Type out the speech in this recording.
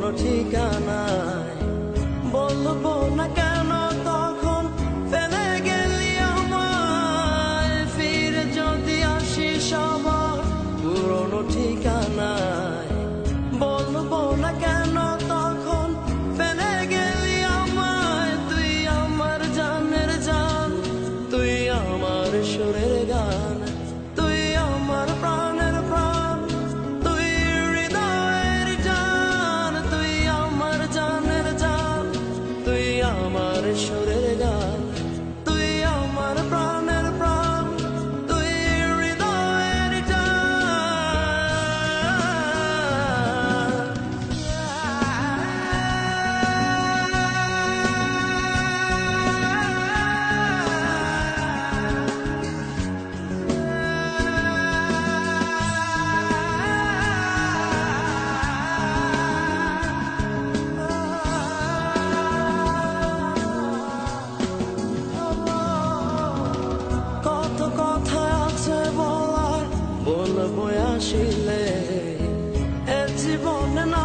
পুরনো ঠিকানায়। বলবো না কেন তখন ফেলে গেলি আমায়, ফিরে যদি আসিস আবার পুরনো ঠিকানায়। বলবো না কেন তখন ফেলে গেলি আমায়, তুই আমার জানের জান, তুই আমার সুরের গান, তুই আমার প্রাণের প্রাণ, তুই হৃদয়ের জান, তুই আমার জানের জান, তুই আমার সুরের গান, তুই আমার প্রাণের প্রাণ, তুই হৃদয়ের কত কথা আছে বলার, বলবো আসিলে এ জীবনে না